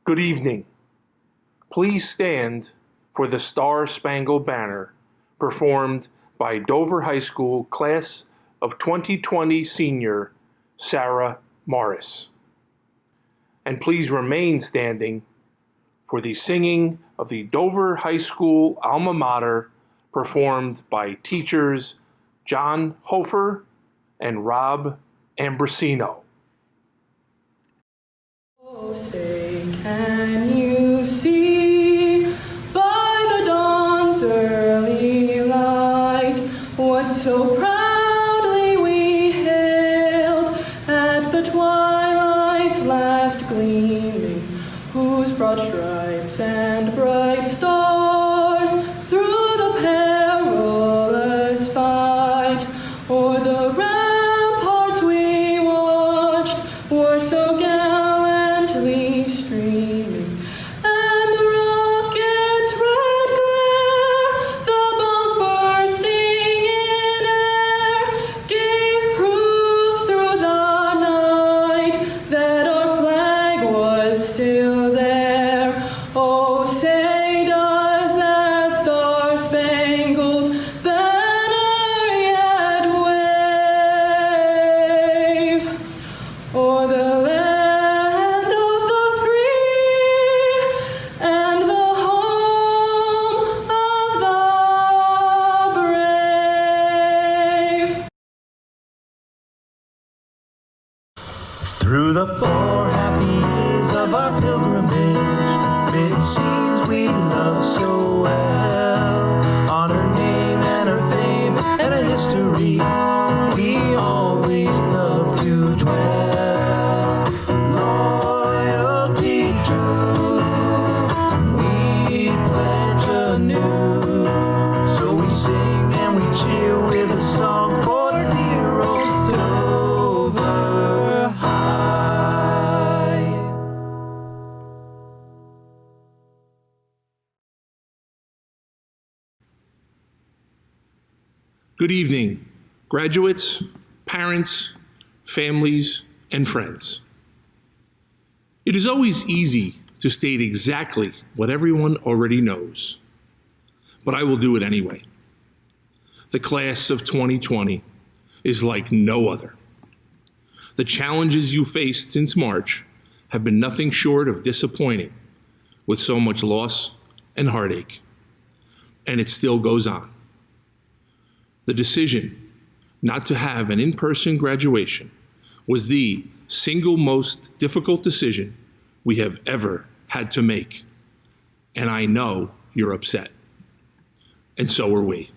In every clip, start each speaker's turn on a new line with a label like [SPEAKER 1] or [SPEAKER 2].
[SPEAKER 1] Good evening. Please stand for the Star-Spangled Banner performed by Dover High School Class of 2020 senior Sarah Morris. And please remain standing for the singing of the Dover High School alma mater performed by teachers John Hofer and Rob Ambrosino.
[SPEAKER 2] Oh, say, can you see by the dawn's early light what so proudly we hailed at the twilight's last gleaming, whose broad stripes and bright stars through the perilous fight o'er the ramparts we watched were so gallantly streaming, and the rocket's red glare, the bombs bursting in air, gave proof through the night that our flag was still there. Oh, say does that star-spangled banner yet wave o'er the land of the free and the home of the brave?
[SPEAKER 3] Through the 4 happy years of our pilgrimage, mid scenes we love so well, on her name and her fame and a history we always love to dwell. Loyalty true, we pledge anew, so we sing and we cheer with a song for dear old Dover High.
[SPEAKER 1] Good evening, graduates, parents, families, and friends. It is always easy to state exactly what everyone already knows, but I will do it anyway. The class of 2020 is like no other. The challenges you faced since March have been nothing short of disappointing, with so much loss and heartache, and it still goes on. The decision not to have an in-person graduation was the single most difficult decision we have ever had to make. And I know you're upset. And so are we.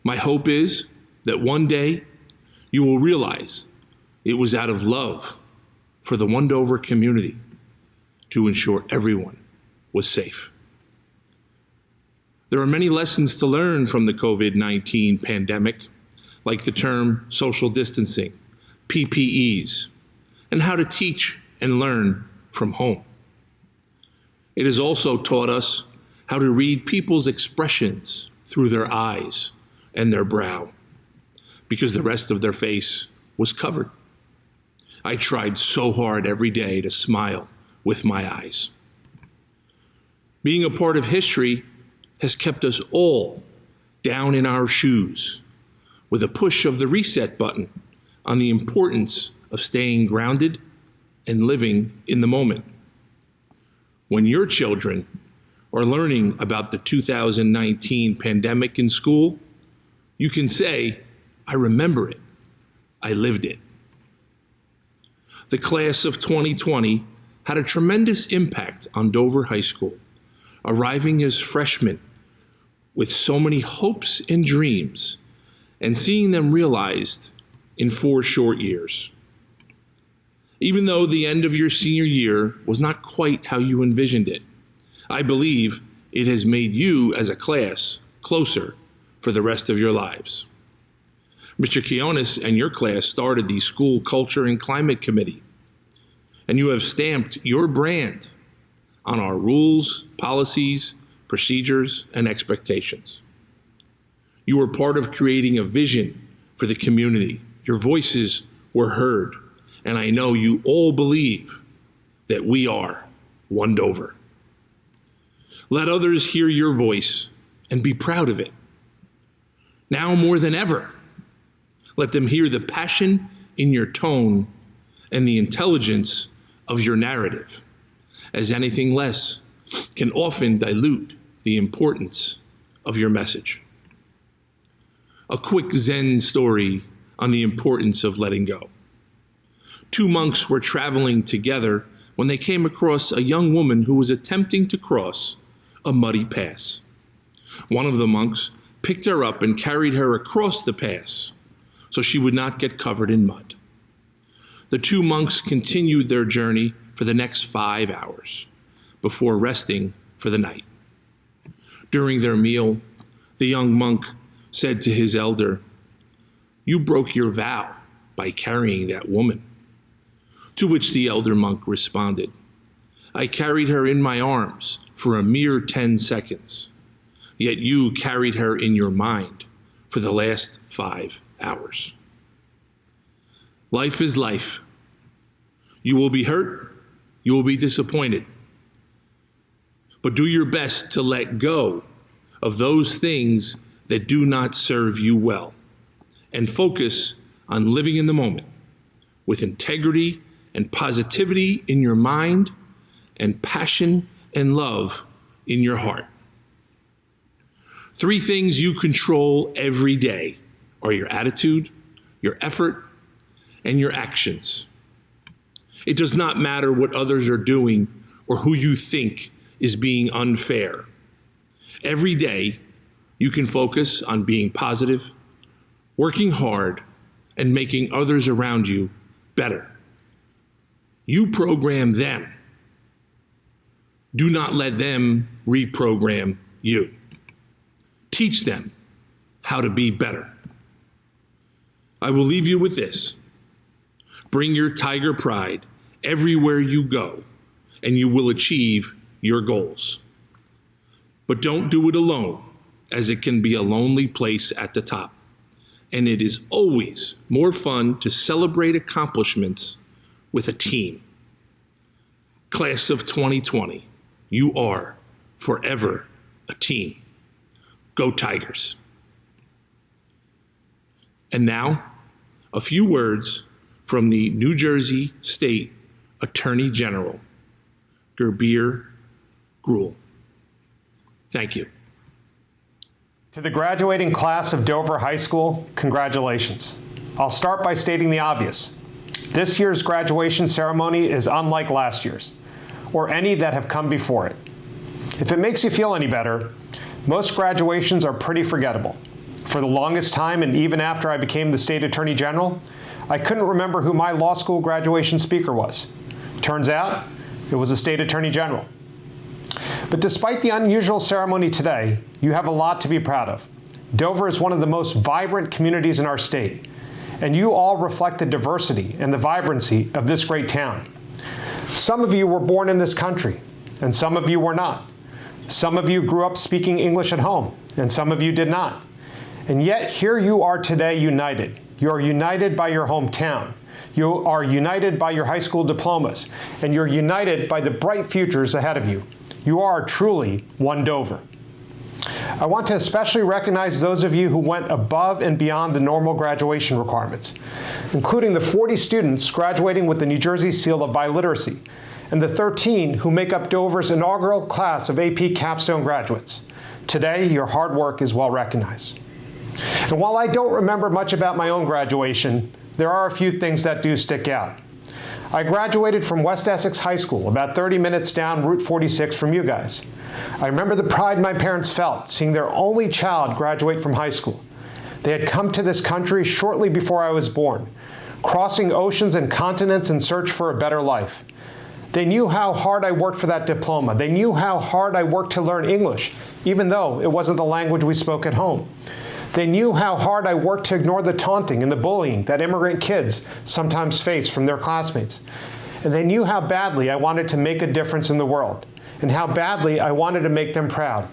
[SPEAKER 1] My hope is that one day you will realize it was out of love for the Dover community to ensure everyone was safe. There are many lessons to learn from the COVID-19 pandemic, like the term social distancing, PPEs, and how to teach and learn from home. It has also taught us how to read people's expressions through their eyes and their brow, because the rest of their face was covered. I tried so hard every day to smile with my eyes. Being a part of history has kept us all down in our shoes with a push of the reset button on the importance of staying grounded and living in the moment. When your children are learning about the 2019 pandemic in school, you can say, I remember it, I lived it. The class of 2020 had a tremendous impact on Dover High School, arriving as freshmen with so many hopes and dreams, and seeing them realized in 4 short years. Even though the end of your senior year was not quite how you envisioned it, I believe it has made you as a class closer for the rest of your lives. Mr. Keynote and your class started the School Culture and Climate Committee, and you have stamped your brand on our rules, policies, procedures, and expectations. You were part of creating a vision for the community. Your voices were heard, and I know you all believe that we are one Dover. Let others hear your voice and be proud of it. Now more than ever, let them hear the passion in your tone and the intelligence of your narrative, as anything less can often dilute the importance of your message. A quick Zen story on the importance of letting go. Two monks were traveling together when they came across a young woman who was attempting to cross a muddy pass. One of the monks picked her up and carried her across the pass so she would not get covered in mud. The two monks continued their journey for the next 5 hours before resting for the night. During their meal, the young monk said to his elder, "You broke your vow by carrying that woman." To which the elder monk responded, "I carried her in my arms for a mere 10 seconds, yet you carried her in your mind for the last 5 hours." Life is life. You will be hurt, you will be disappointed, but do your best to let go of those things that do not serve you well and focus on living in the moment with integrity and positivity in your mind and passion and love in your heart. 3 things you control every day are your attitude, your effort, and your actions. It does not matter what others are doing or who you think is being unfair. Every day, you can focus on being positive, working hard, and making others around you better. You program them. Do not let them reprogram you. Teach them how to be better. I will leave you with this. Bring your tiger pride everywhere you go, and you will achieve your goals. But don't do it alone, as it can be a lonely place at the top. And it is always more fun to celebrate accomplishments with a team. Class of 2020, you are forever a team. Go Tigers. And now, a few words from the New Jersey State Attorney General, Gurbir Grewal. Thank you.
[SPEAKER 4] To the graduating class of Dover High School, congratulations. I'll start by stating the obvious. This year's graduation ceremony is unlike last year's, or any that have come before it. If it makes you feel any better, most graduations are pretty forgettable. For the longest time, and even after I became the State Attorney General, I couldn't remember who my law school graduation speaker was. Turns out, it was the State Attorney General. But despite the unusual ceremony today, you have a lot to be proud of. Dover is one of the most vibrant communities in our state, and you all reflect the diversity and the vibrancy of this great town. Some of you were born in this country, and some of you were not. Some of you grew up speaking English at home, and some of you did not. And yet here you are today united. You are united by your hometown. You are united by your high school diplomas, and you're united by the bright futures ahead of you. You are truly one Dover. I want to especially recognize those of you who went above and beyond the normal graduation requirements, including the 40 students graduating with the New Jersey Seal of Biliteracy, and the 13 who make up Dover's inaugural class of AP Capstone graduates. Today, your hard work is well recognized. And while I don't remember much about my own graduation, there are a few things that do stick out. I graduated from West Essex High School, about 30 minutes down Route 46 from you guys. I remember the pride my parents felt seeing their only child graduate from high school. They had come to this country shortly before I was born, crossing oceans and continents in search for a better life. They knew how hard I worked for that diploma. They knew how hard I worked to learn English, even though it wasn't the language we spoke at home. They knew how hard I worked to ignore the taunting and the bullying that immigrant kids sometimes face from their classmates. And they knew how badly I wanted to make a difference in the world, and how badly I wanted to make them proud.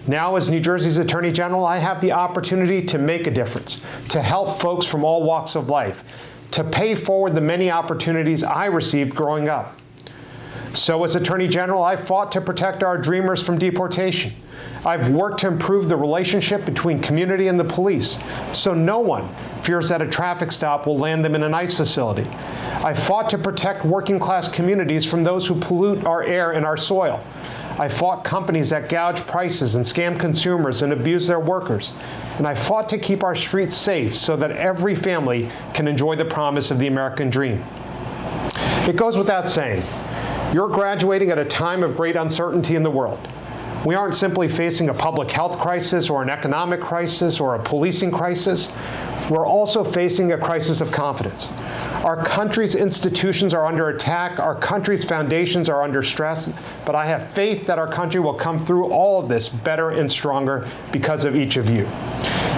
[SPEAKER 4] Now, as New Jersey's Attorney General, I have the opportunity to make a difference, to help folks from all walks of life, to pay forward the many opportunities I received growing up. So as Attorney General, I fought to protect our dreamers from deportation. I've worked to improve the relationship between community and the police, so no one fears that a traffic stop will land them in an ICE facility. I fought to protect working-class communities from those who pollute our air and our soil. I fought companies that gouge prices and scam consumers and abuse their workers. And I fought to keep our streets safe so that every family can enjoy the promise of the American dream. It goes without saying, you're graduating at a time of great uncertainty in the world. We aren't simply facing a public health crisis or an economic crisis or a policing crisis. We're also facing a crisis of confidence. Our country's institutions are under attack. Our country's foundations are under stress. But I have faith that our country will come through all of this better and stronger because of each of you.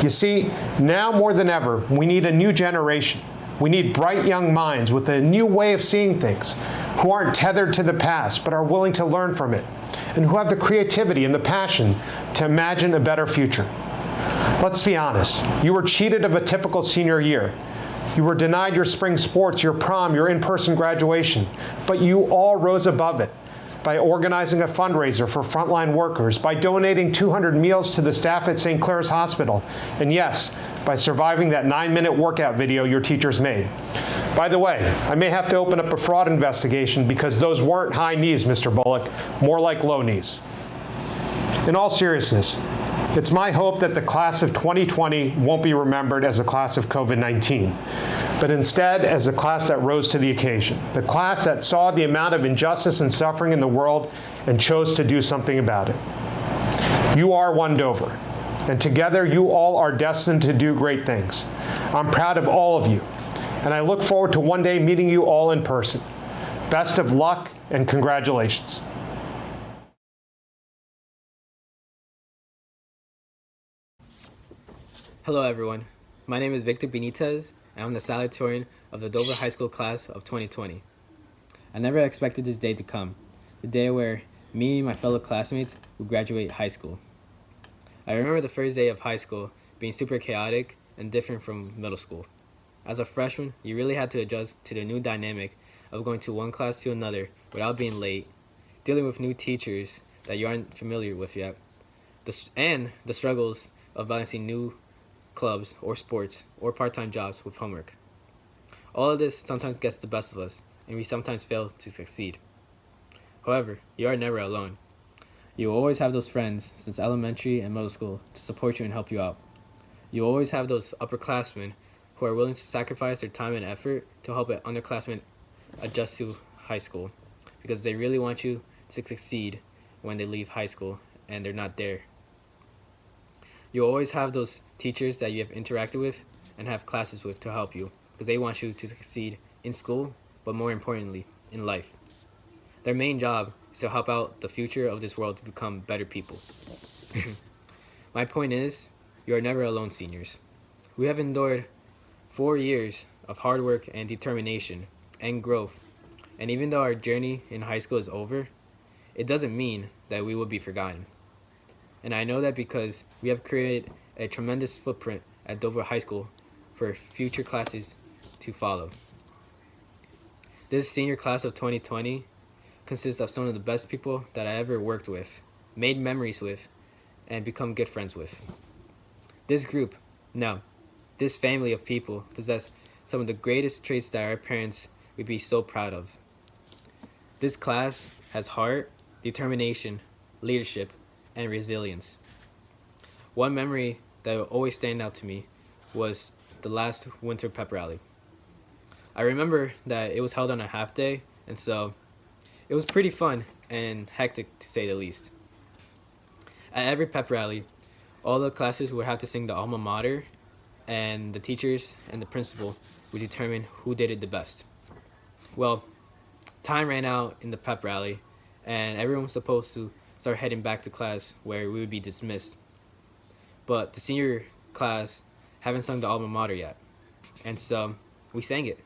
[SPEAKER 4] You see, now more than ever, we need a new generation. We need bright young minds with a new way of seeing things, who aren't tethered to the past but are willing to learn from it, and who have the creativity and the passion to imagine a better future. Let's be honest, you were cheated of a typical senior year. You were denied your spring sports, your prom, your in-person graduation, but you all rose above it by organizing a fundraiser for frontline workers, by donating 200 meals to the staff at St. Clair's Hospital, and yes, by surviving that 9-minute workout video your teachers made. By the way, I may have to open up a fraud investigation because those weren't high knees, Mr. Bullock, more like low knees. In all seriousness, it's my hope that the class of 2020 won't be remembered as a class of COVID-19, but instead as a class that rose to the occasion, the class that saw the amount of injustice and suffering in the world and chose to do something about it. You are one Dover, and together you all are destined to do great things. I'm proud of all of you, and I look forward to one day meeting you all in person. Best of luck and congratulations.
[SPEAKER 5] Hello everyone, my name is Victor Benitez, and I'm the salutatorian of the Dover High School class of 2020. I never expected this day to come, the day where me and my fellow classmates would graduate high school. I remember the first day of high school being super chaotic and different from middle school. As a freshman, you really had to adjust to the new dynamic of going to one class to another without being late, dealing with new teachers that you aren't familiar with yet, and the struggles of balancing new clubs or sports or part-time jobs with homework. All of this sometimes gets the best of us, and we sometimes fail to succeed. However, you are never alone. You will always have those friends since elementary and middle school to support you and help you out. You will always have those upperclassmen who are willing to sacrifice their time and effort to help an underclassman adjust to high school because they really want you to succeed when they leave high school and they're not there. You always have those teachers that you have interacted with and have classes with to help you because they want you to succeed in school, but more importantly, in life. Their main job is to help out the future of this world to become better people. My point is, you are never alone, seniors. We have endured 4 years of hard work and determination and growth, and even though our journey in high school is over, it doesn't mean that we will be forgotten. And I know that because we have created a tremendous footprint at Dover High School for future classes to follow. This senior class of 2020 consists of some of the best people that I ever worked with, made memories with, and become good friends with. This group, no, this family of people possess some of the greatest traits that our parents would be so proud of. This class has heart, determination, leadership, and resilience. One memory that will always stand out to me was the last winter pep rally. I remember that it was held on a half day, and so it was pretty fun and hectic to say the least. At every pep rally, all the classes would have to sing the alma mater, and the teachers and the principal would determine who did it the best. Well, time ran out in the pep rally, and everyone was supposed to start heading back to class where we would be dismissed. But the senior class haven't sung the alma mater yet, and so we sang it.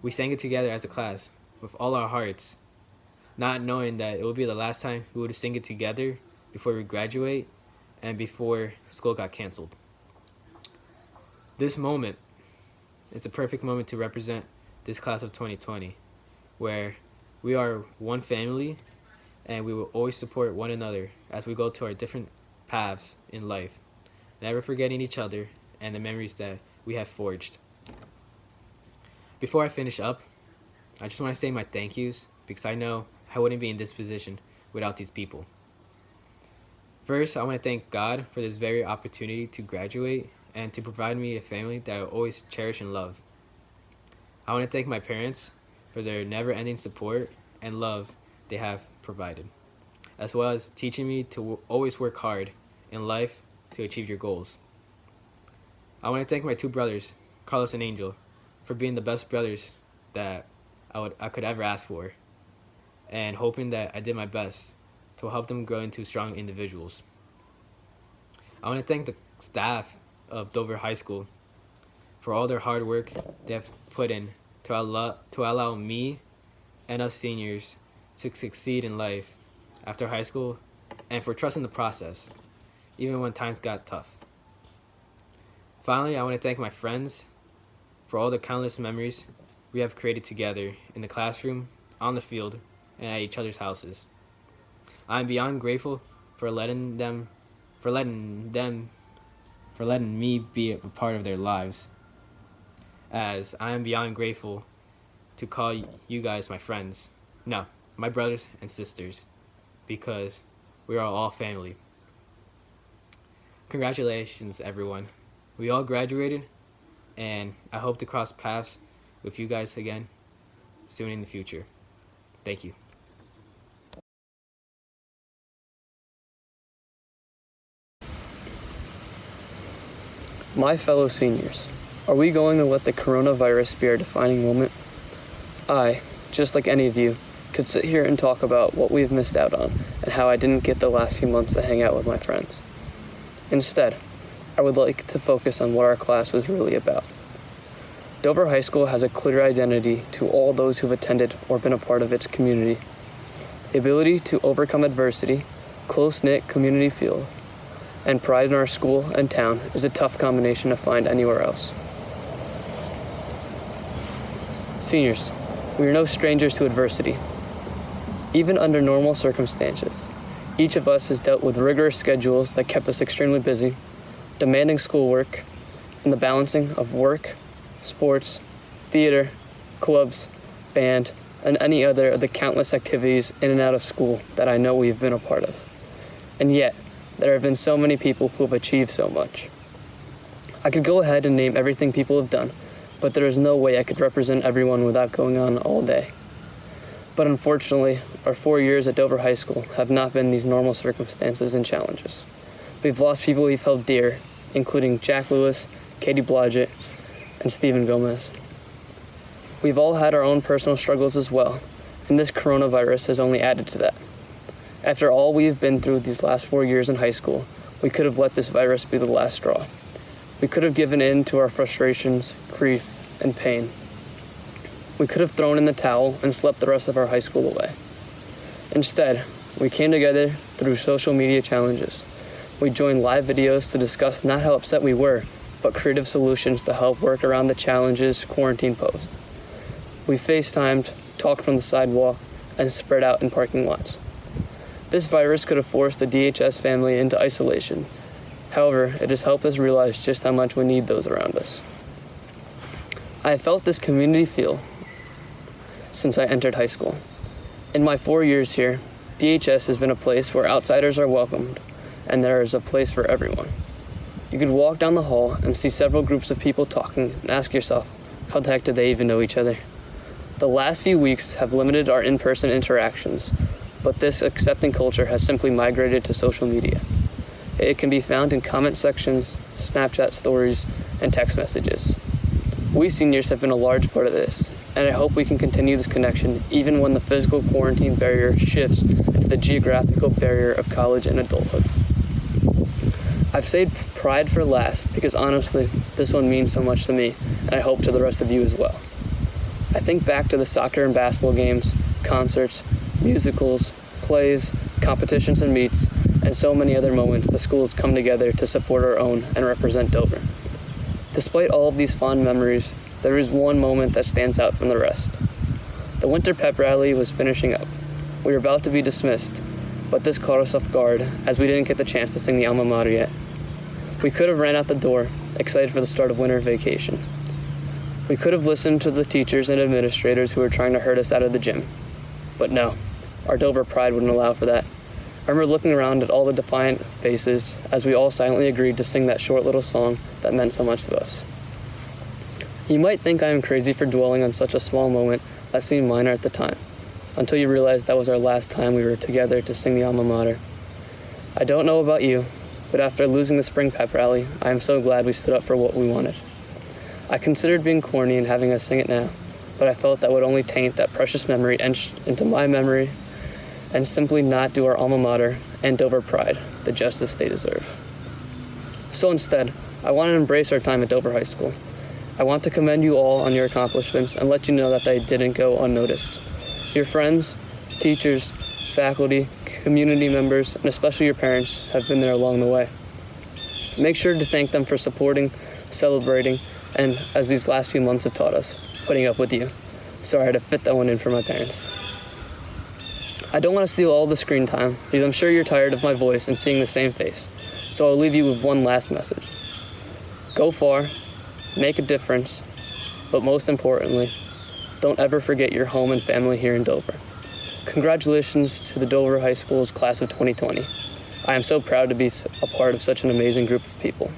[SPEAKER 5] We sang it together as a class with all our hearts, not knowing that it would be the last time we would sing it together before we graduate and before school got canceled. This moment is a perfect moment to represent this class of 2020, where We are one family, and we will always support one another as we go to our different paths in life, never forgetting each other and the memories that we have forged. Before I finish up, I just want to say my thank yous because I know I wouldn't be in this position without these people. First, I want to thank God for this very opportunity to graduate and to provide me a family that I will always cherish and love. I want to thank my parents for their never-ending support and love they have provided, as well as teaching me to always work hard in life to achieve your goals. I want to thank my two brothers, Carlos and Angel, for being the best brothers that I could ever ask for, and hoping that I did my best to help them grow into strong individuals. I want to thank the staff of Dover High School for all their hard work they have put in to allow me and us seniors to succeed in life after high school, and for trusting the process, even when times got tough. Finally, I want to thank my friends for all the countless memories we have created together in the classroom, on the field, and at each other's houses. I am beyond grateful for letting me be a part of their lives, as I am beyond grateful to call you guys my friends. No, my brothers and sisters, because we are all family. Congratulations, everyone. We all graduated, and I hope to cross paths with you guys again soon in the future. Thank you.
[SPEAKER 6] My fellow seniors, are we going to let the coronavirus be our defining moment? I, just like any of you, could sit here and talk about what we've missed out on and how I didn't get the last few months to hang out with my friends. Instead, I would like to focus on what our class was really about. Dover High School has a clear identity to all those who've attended or been a part of its community. The ability to overcome adversity, close-knit community feel, and pride in our school and town is a tough combination to find anywhere else. Seniors, we are no strangers to adversity. Even under normal circumstances, each of us has dealt with rigorous schedules that kept us extremely busy, demanding schoolwork, and the balancing of work, sports, theater, clubs, band, and any other of the countless activities in and out of school that I know we've been a part of. And yet, there have been so many people who have achieved so much. I could go ahead and name everything people have done, but there is no way I could represent everyone without going on all day. But unfortunately, our 4 years at Dover High School have not been these normal circumstances and challenges. We've lost people we've held dear, including Jack Lewis, Katie Blodgett, and Stephen Gomez. We've all had our own personal struggles as well, and this coronavirus has only added to that. After all we've been through these last 4 years in high school, we could have let this virus be the last straw. We could have given in to our frustrations, grief, and pain. We could have thrown in the towel and slept the rest of our high school away. Instead, we came together through social media challenges. We joined live videos to discuss not how upset we were, but creative solutions to help work around the challenges quarantine posed. We FaceTimed, talked from the sidewalk, and spread out in parking lots. This virus could have forced the DHS family into isolation. However, it has helped us realize just how much we need those around us. I have felt this community feel since I entered high school. In my 4 years here, DHS has been a place where outsiders are welcomed, and there is a place for everyone. You could walk down the hall and see several groups of people talking and ask yourself, how the heck do they even know each other? The last few weeks have limited our in-person interactions, but this accepting culture has simply migrated to social media. It can be found in comment sections, Snapchat stories, and text messages. We seniors have been a large part of this, and I hope we can continue this connection even when the physical quarantine barrier shifts into the geographical barrier of college and adulthood. I've saved pride for last because honestly, this one means so much to me, and I hope to the rest of you as well. I think back to the soccer and basketball games, concerts, musicals, plays, competitions and meets, and so many other moments the schools come together to support our own and represent Dover. Despite all of these fond memories, there is one moment that stands out from the rest. The winter pep rally was finishing up. We were about to be dismissed, but this caught us off guard as we didn't get the chance to sing the alma mater yet. We could have ran out the door, excited for the start of winter vacation. We could have listened to the teachers and administrators who were trying to herd us out of the gym. But no, our Dover pride wouldn't allow for that. I remember looking around at all the defiant faces as we all silently agreed to sing that short little song that meant so much to us. You might think I am crazy for dwelling on such a small moment that seemed minor at the time, until you realize that was our last time we were together to sing the alma mater. I don't know about you, but after losing the spring pep rally, I am so glad we stood up for what we wanted. I considered being corny and having us sing it now, but I felt that would only taint that precious memory etched into my memory and simply not do our alma mater and Dover pride the justice they deserve. So instead, I want to embrace our time at Dover High School. I want to commend you all on your accomplishments and let you know that they didn't go unnoticed. Your friends, teachers, faculty, community members, and especially your parents have been there along the way. Make sure to thank them for supporting, celebrating, and, as these last few months have taught us, putting up with you. Sorry, I had to fit that one in for my parents. I don't want to steal all the screen time, because I'm sure you're tired of my voice and seeing the same face, so I'll leave you with one last message. Go far, make a difference, but most importantly, don't ever forget your home and family here in Dover. Congratulations to the Dover High School's class of 2020. I am so proud to be a part of such an amazing group of people.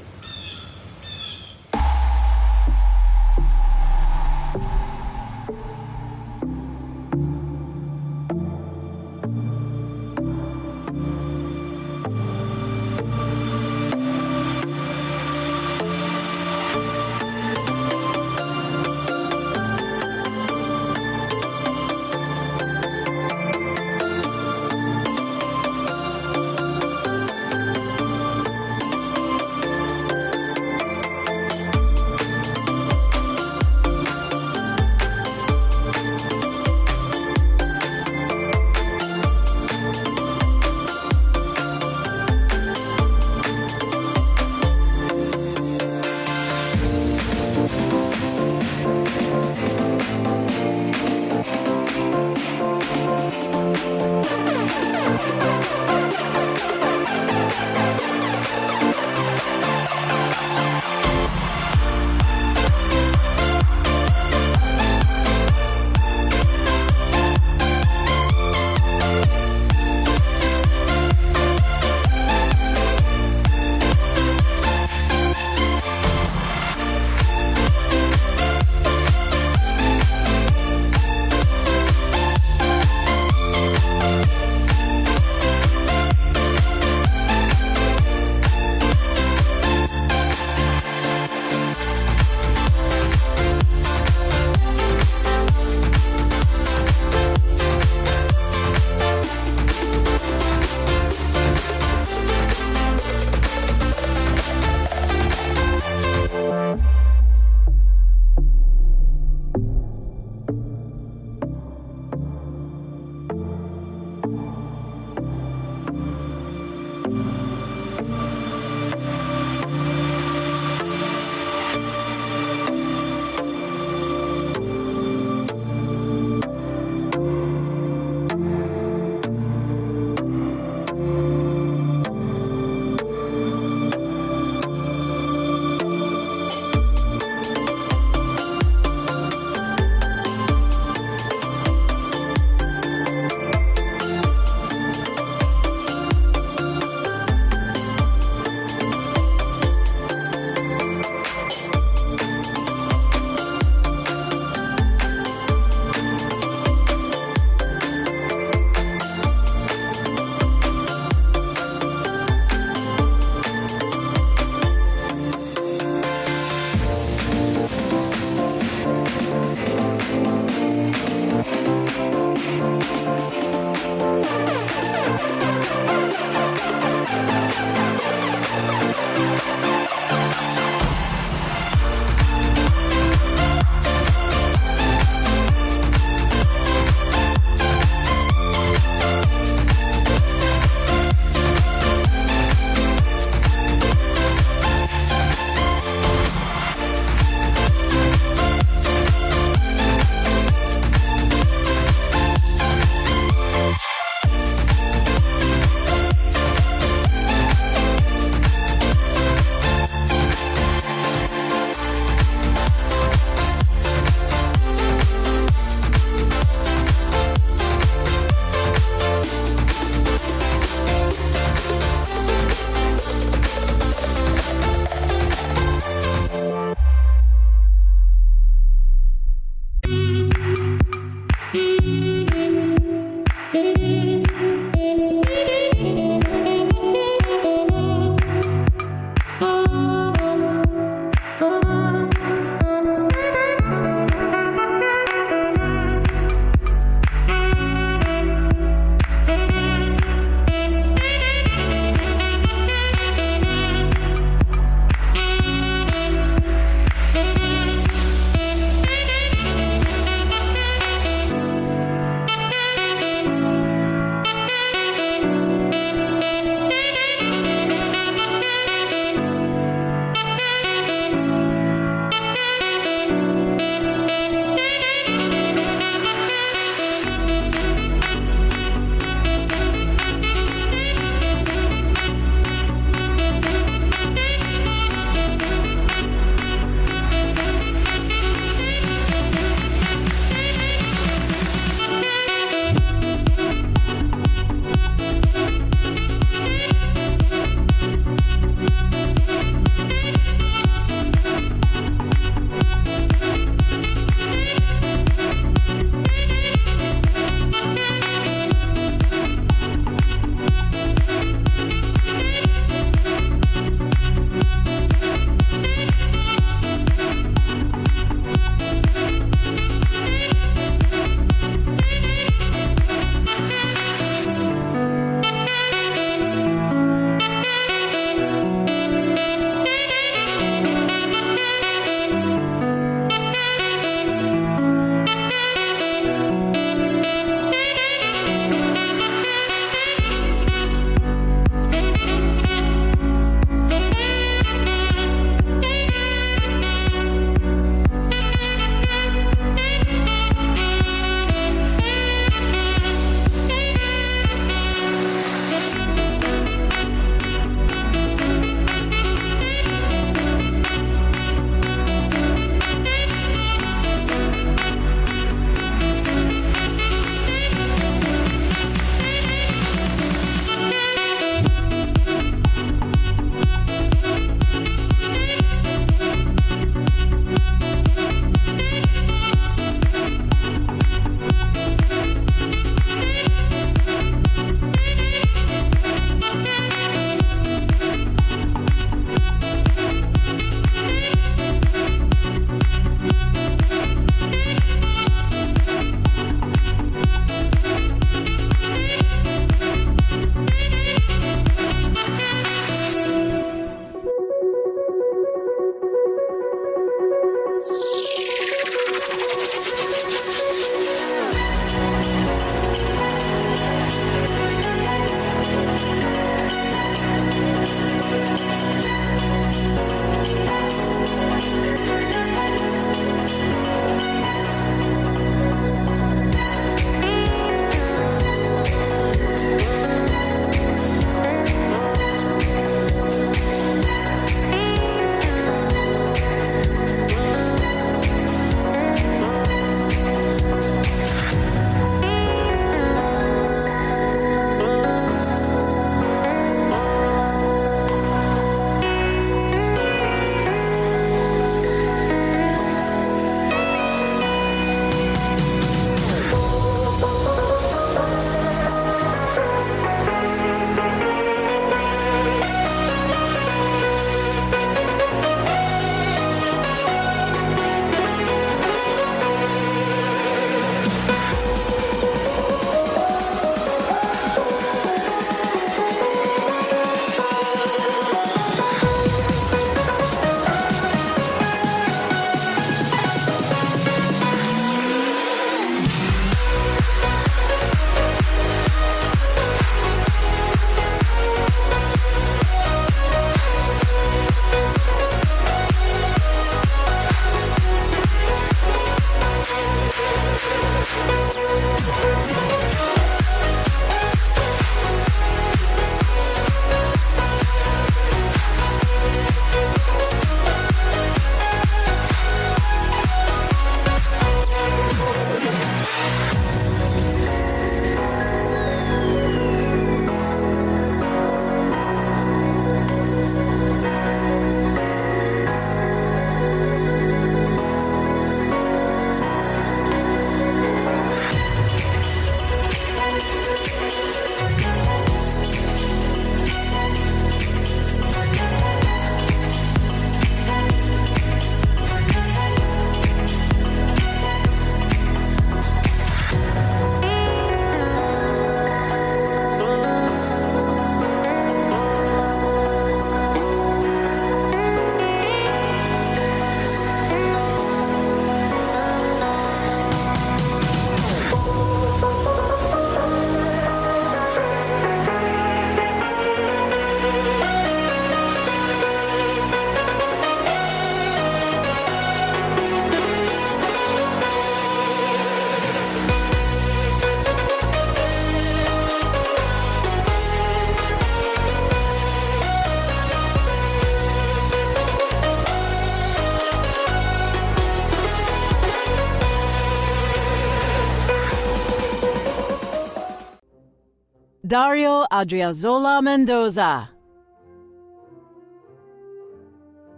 [SPEAKER 7] Dario Adriazola Mendoza,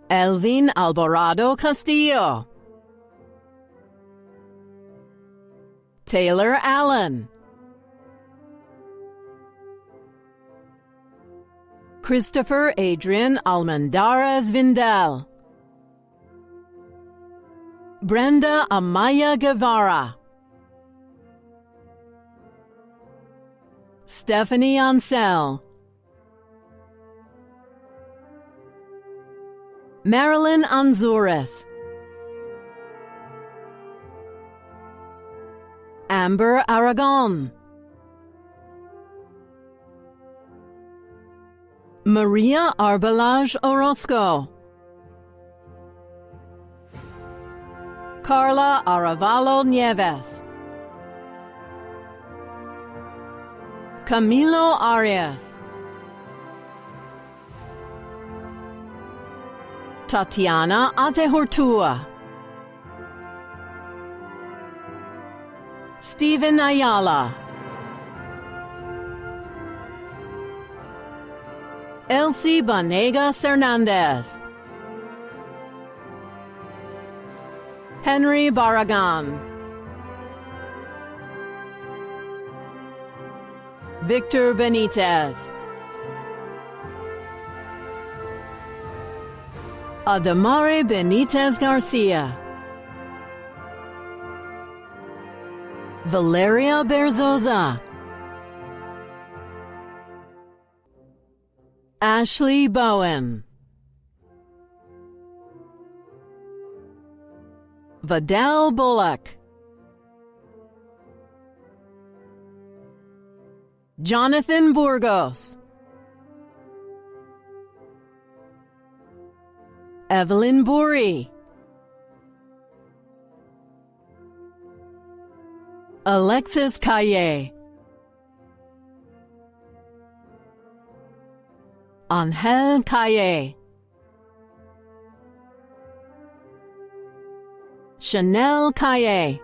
[SPEAKER 7] Elvin Alvarado Castillo, Taylor Allen, Christopher Adrian Almendarez Vindel, Brenda Amaya Guevara, Stephanie Ansel, Marilyn Anzures, Amber Aragon, Maria Arbelage Orozco, Carla Aravalo Nieves, Camilo Arias, Tatiana Atehortua, Stephen Ayala, Elsie Banegas Hernandez, Henry Barragan, Victor Benitez, Adamare Benitez Garcia, Valeria Berzosa, Ashley Bowen, Vidal Bullock, Jonathan Burgos, Evelyn Burry, Alexis Calle, Angel Calle, Chanel Calle,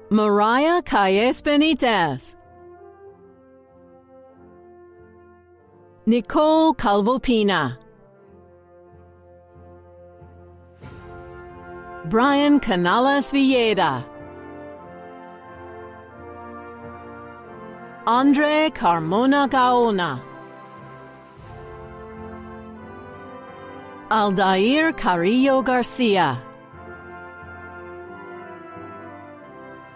[SPEAKER 7] Mariah Calles Benitez, Nicole Calvopina, Brian Canales Villeda, Andre Carmona Gaona, Aldair Carrillo Garcia,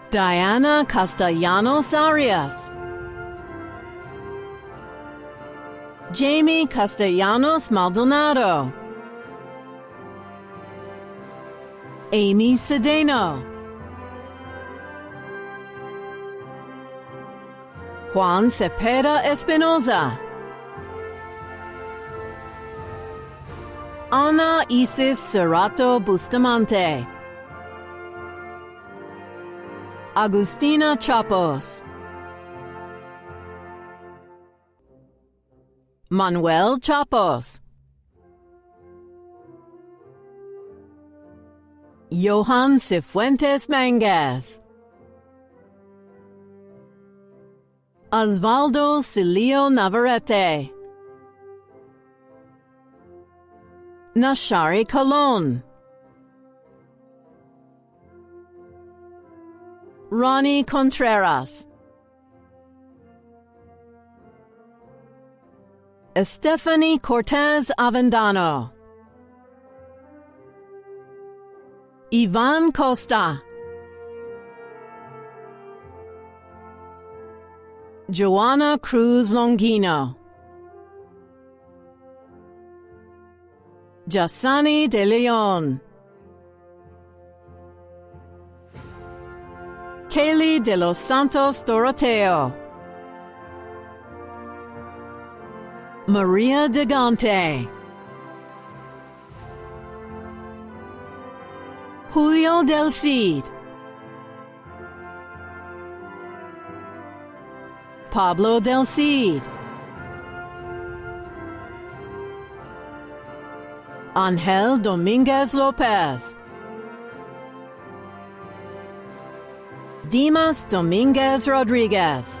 [SPEAKER 7] Diana Castellanos Arias, Jamie Castellanos Maldonado, Amy Cedeno, Juan Cepeda Espinoza, Ana Isis Cerrato Bustamante, Agustina Chapos, Manuel Chapos, Johan Cifuentes Mangas, Osvaldo Cilio Navarrete, Nashari Colon, Ronnie Contreras, Estefany Cortez Avendano, Ivan Costa, Joanna Cruz Longino, Jasani De Leon, Kaylee de los Santos Doroteo, Maria De Gante, Julio Del Cid, Pablo Del Cid, Angel Dominguez Lopez, Dimas Dominguez Rodriguez,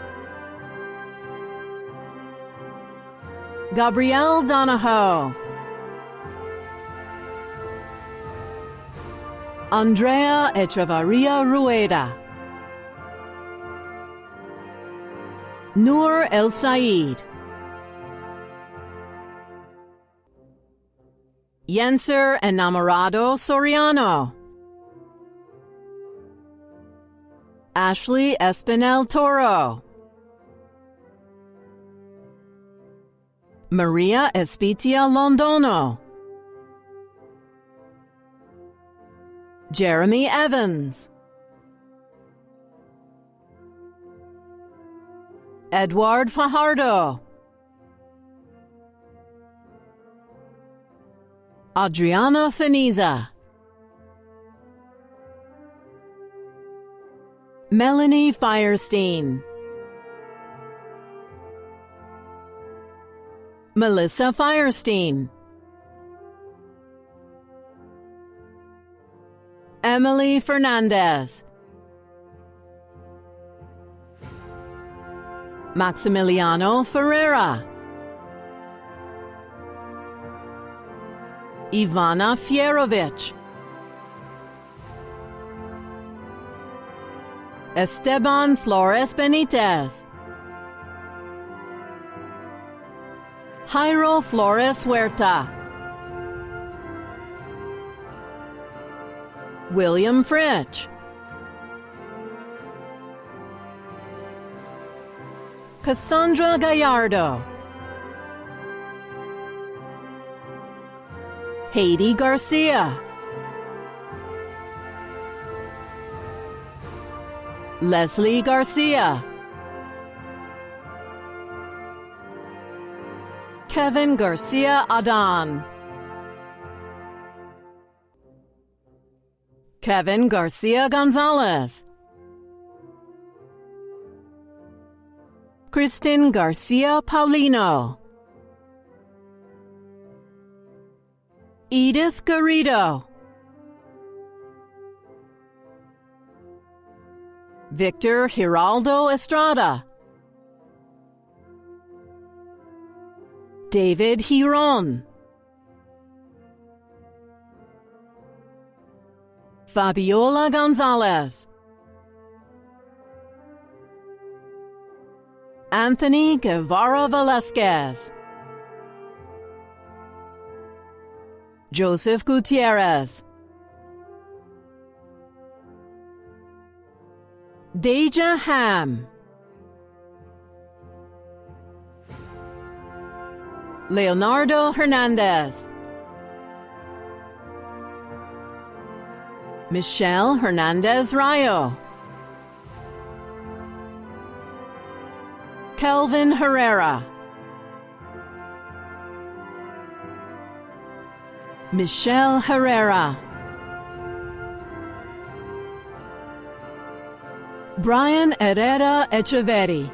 [SPEAKER 7] Gabrielle Donahoe, Andrea Echevarria Rueda, Noor El Said, Yenser Enamorado Soriano, Ashley Espinel Toro, Maria Espitia Londono, Jeremy Evans, Edward Fajardo, Adriana Feniza, Melanie Firestein, Melissa Firestein, Emily Fernandez, Maximiliano Ferreira, Ivana Fierovich, Esteban Flores Benitez, Jairo Flores Huerta, William Fritch, Cassandra Gallardo, Haiti Garcia, Leslie Garcia, Kevin Garcia Adan, Kevin Garcia Gonzalez, Kristen Garcia Paulino, Edith Garrido, Victor Giraldo Estrada, David Hiron, Fabiola Gonzalez, Anthony Guevara Velasquez, Joseph Gutierrez, Deja Ham, Leonardo Hernandez, Michelle Hernandez Rayo, Kelvin Herrera, Michelle Herrera, Brian Herrera Echeverri,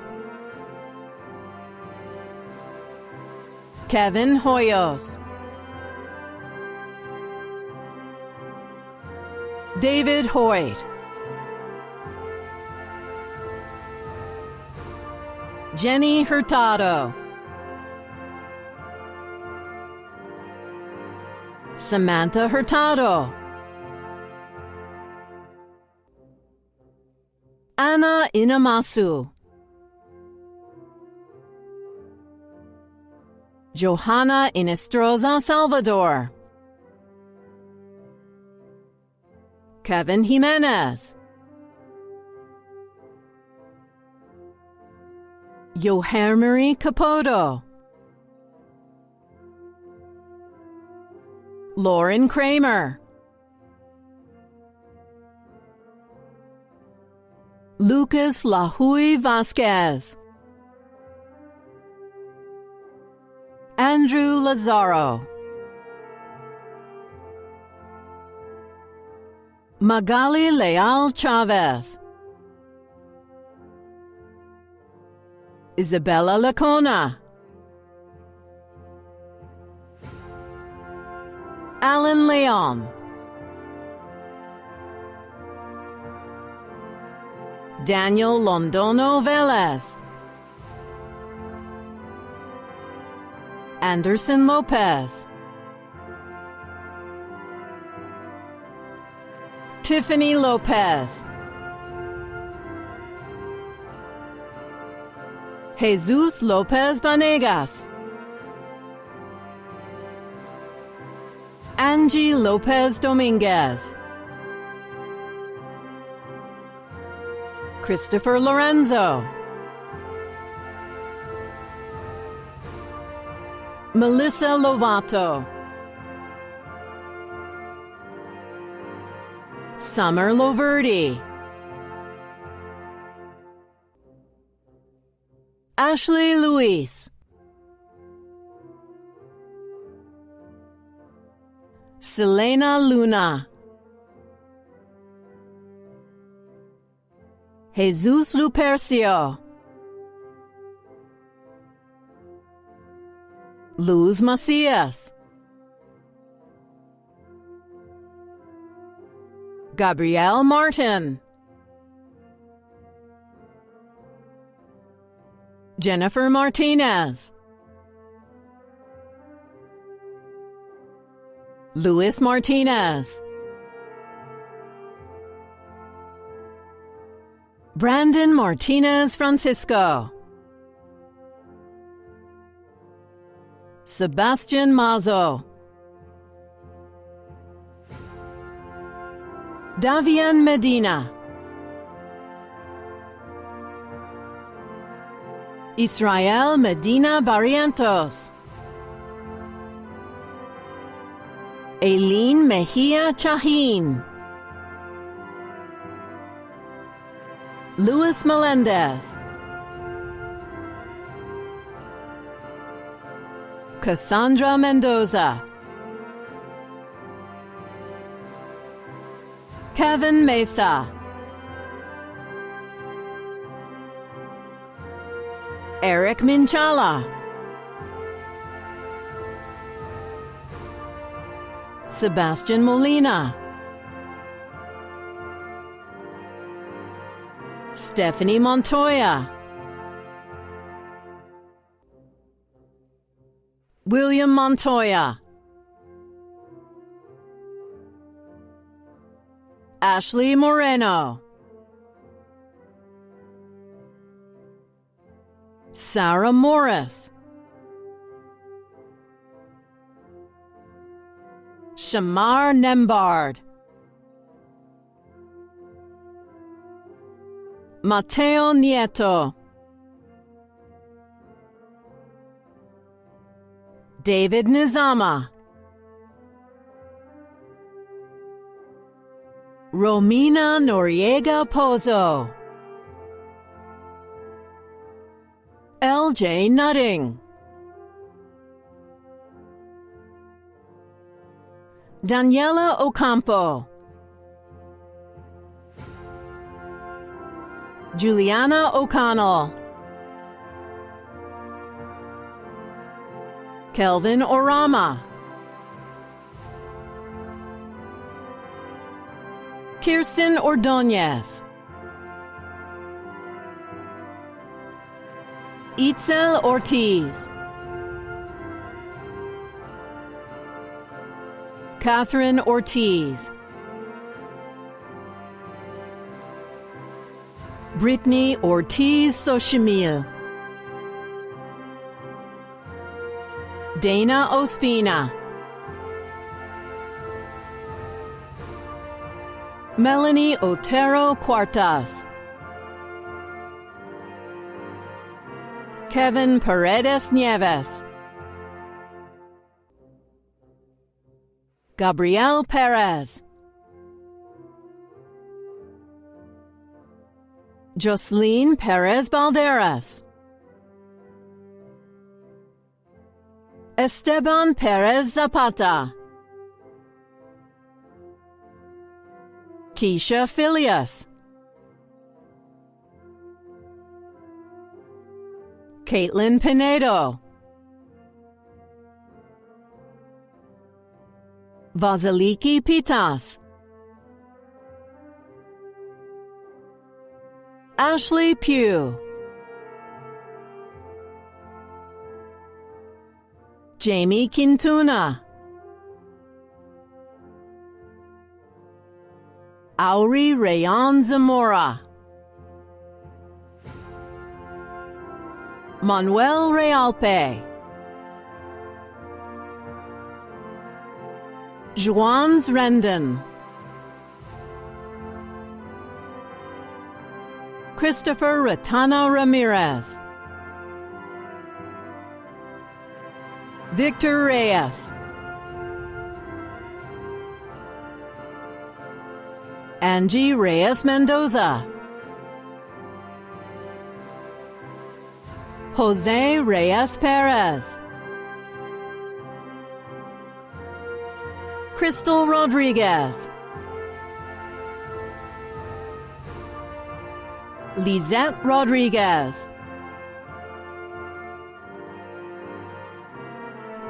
[SPEAKER 7] Kevin Hoyos, David Hoyt, Jenny Hurtado, Samantha Hurtado, Anna Inamasu, Johanna Inestroza Salvador, Kevin Jimenez, Yohermarie Capoto, Lauren Kramer, Lucas Lahui Vasquez, Andrew Lazaro, Magali Leal Chavez, Isabella Lacona, Alan Leon, Daniel Londono Velez, Anderson Lopez, Tiffany Lopez, Jesus Lopez Banegas, Angie Lopez Dominguez, Christopher Lorenzo, Melissa Lovato, Summer Loverdi, Ashley Luis, Selena Luna, Jesus Lupercio, Luz Macias, Gabrielle Martin, Jennifer Martinez, Luis Martinez, Brandon Martinez Francisco, Sebastian Mazo, Davian Medina, Israel Medina Barrientos, Aileen Mejia Chahin, Luis Melendez, Cassandra Mendoza, Kevin Mesa, Eric Minchala, Sebastian Molina, Stephanie Montoya, William Montoya, Ashley Moreno, Sarah Morris, Shamar Nembard, Mateo Nieto, David Nizama, Romina Noriega Pozo, LJ Nutting, Daniela Ocampo, Juliana O'Connell, Kelvin Orama, Kirsten Ordonez, Itzel Ortiz, Catherine Ortiz, Brittany Ortiz Soshimil, Dana Ospina, Melanie Otero Cuartas, Kevin Paredes Nieves, Gabrielle Perez, Jocelyn Perez Balderas, Esteban Perez Zapata, Keisha Filias, Caitlin Pinedo, Vasiliki Pitas, Ashley Pugh, Jamie Quintuna, Auri Rayon Zamora, Manuel Realpe, Juans Rendon, Christopher Ratana Ramirez, Victor Reyes, Angie Reyes Mendoza, Jose Reyes Perez, Crystal Rodriguez, Lizette Rodriguez,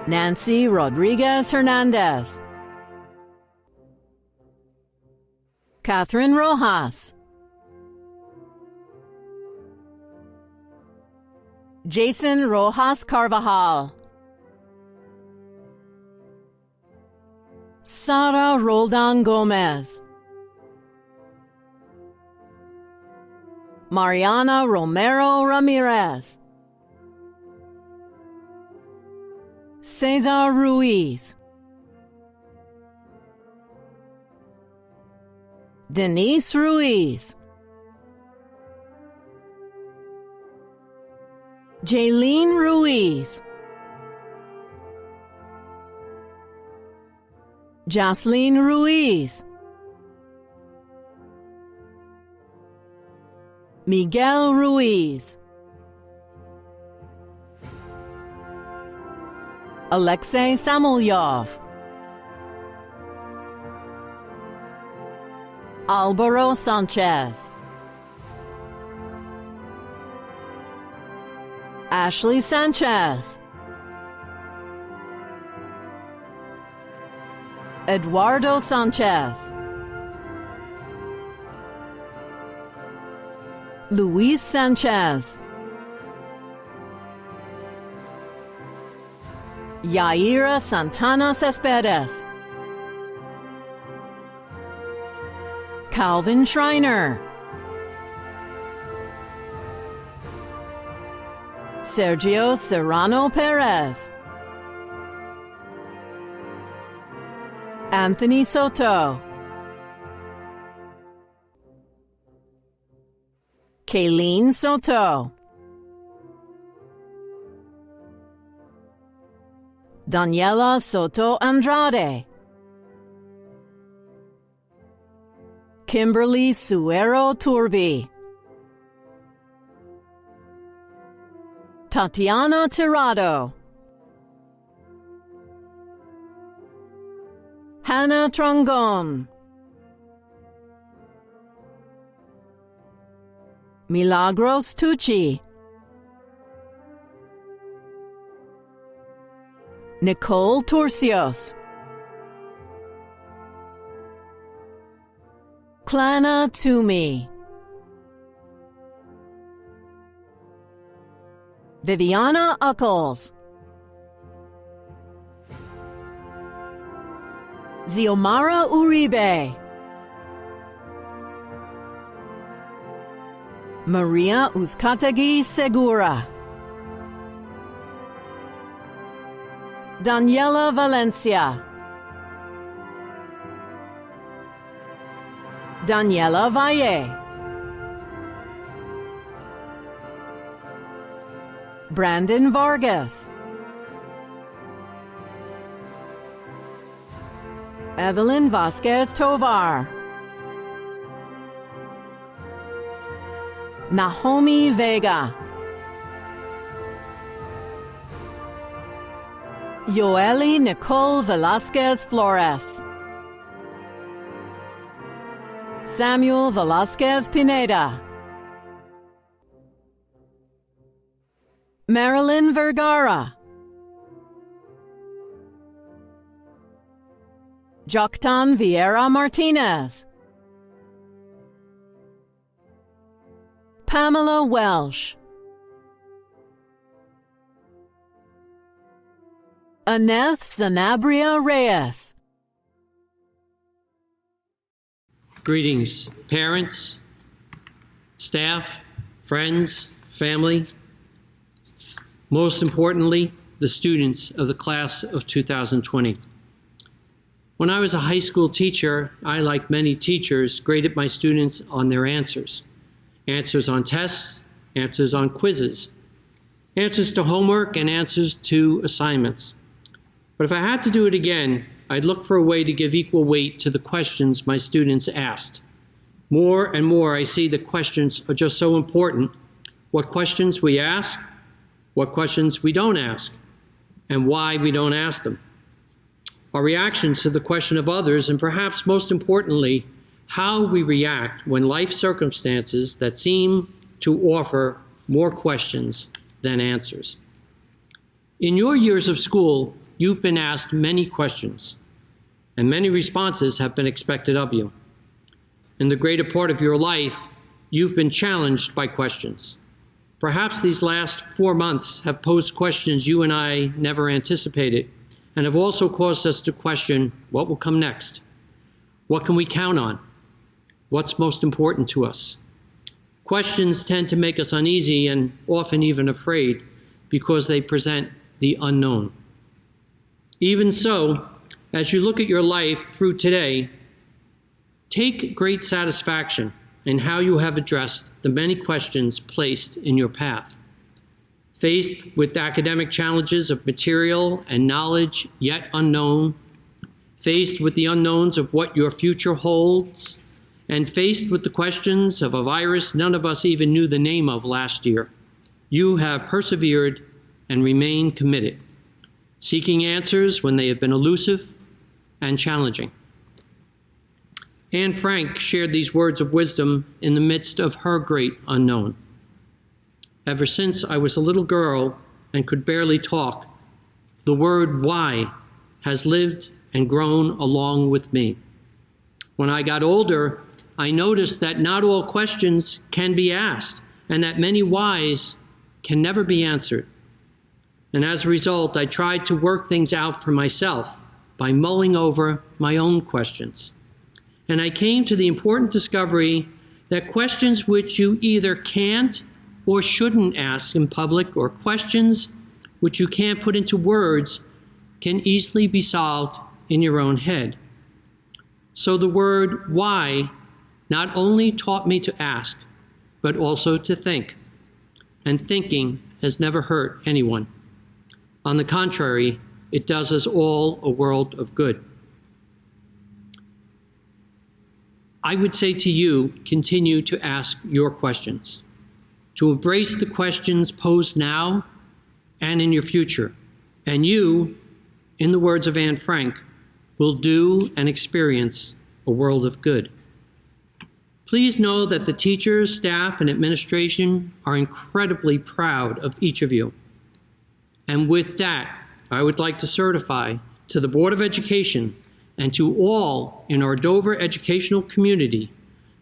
[SPEAKER 7] Nancy Rodriguez Hernandez, Catherine Rojas, Jason Rojas Carvajal, Sara Roldan Gomez, Mariana Romero Ramirez, Cesar Ruiz, Denise Ruiz, Jaylene Ruiz, Jocelyn Ruiz, Miguel Ruiz, Alexei Samulyov, Alvaro Sanchez, Ashley Sanchez, Eduardo Sanchez, Luis Sanchez, Yaira Santana Cespedes, Calvin Schreiner, Sergio Serrano Perez, Anthony Soto, Kayleen Soto, Daniela Soto Andrade, Kimberly Suero Turbi, Tatiana Tirado, Hannah Trongon, Milagros Tucci, Nicole Turcios, Klana Toomey, Viviana Uckles, Xiomara Uribe, Maria Uzcategui Segura, Daniela Valencia, Daniela Valle, Brandon Vargas, Evelyn Vasquez Tovar, Naomi Vega, Yoeli Nicole Velasquez Flores, Samuel Velasquez Pineda, Marilyn Vergara, Joktan Vieira Martinez, Pamela Welsh. Aneth Sanabria Reyes.
[SPEAKER 8] Greetings, parents, staff, friends, family. Most importantly, the students of the class of 2020. When I was a high school teacher, I, like many teachers, graded my students on their answers. Answers on tests, answers on quizzes, answers to homework, and answers to assignments. But if I had to do it again, I'd look for a way to give equal weight to the questions my students asked. More and more, I see that questions are just so important. What questions we ask, what questions we don't ask, and why we don't ask them. Our reactions to the question of others, and perhaps most importantly, how we react when life circumstances that seem to offer more questions than answers. In your years of school, you've been asked many questions, and many responses have been expected of you. In the greater part of your life, you've been challenged by questions. Perhaps these last 4 months have posed questions you and I never anticipated, and have also caused us to question what will come next. What can we count on? What's most important to us? Questions tend to make us uneasy and often even afraid because they present the unknown. Even so, as you look at your life through today, take great satisfaction in how you have addressed the many questions placed in your path. Faced with academic challenges of material and knowledge yet unknown, faced with the unknowns of what your future holds, and faced with the questions of a virus none of us even knew the name of last year, you have persevered and remained committed, seeking answers when they have been elusive and challenging. Anne Frank shared these words of wisdom in the midst of her great unknown. Ever since I was a little girl and could barely talk, the word why has lived and grown along with me. When I got older, I noticed that not all questions can be asked and that many whys can never be answered. And as a result, I tried to work things out for myself by mulling over my own questions. And I came to the important discovery that questions which you either can't or shouldn't ask in public, or questions which you can't put into words, can easily be solved in your own head. So the word why not only taught me to ask, but also to think. And thinking has never hurt anyone. On the contrary, it does us all a world of good. I would say to you, continue to ask your questions, to embrace the questions posed now and in your future. And you, in the words of Anne Frank, will do and experience a world of good. Please know that the teachers, staff, and administration are incredibly proud of each of you. And with that, I would like to certify to the Board of Education and to all in our Dover educational community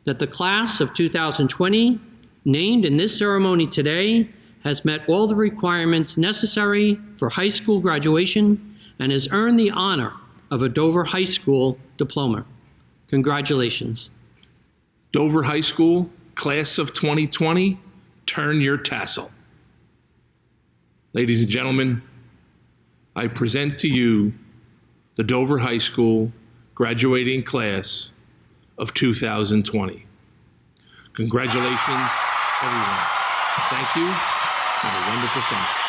[SPEAKER 8] that the class of 2020, named in this ceremony today, has met all the requirements necessary for high school graduation and has earned the honor of a Dover High School diploma. Congratulations.
[SPEAKER 1] Dover High School, class of 2020, turn your tassel. Ladies and gentlemen, I present to you the Dover High School graduating class of 2020. Congratulations, everyone. Thank you. Have a wonderful summer.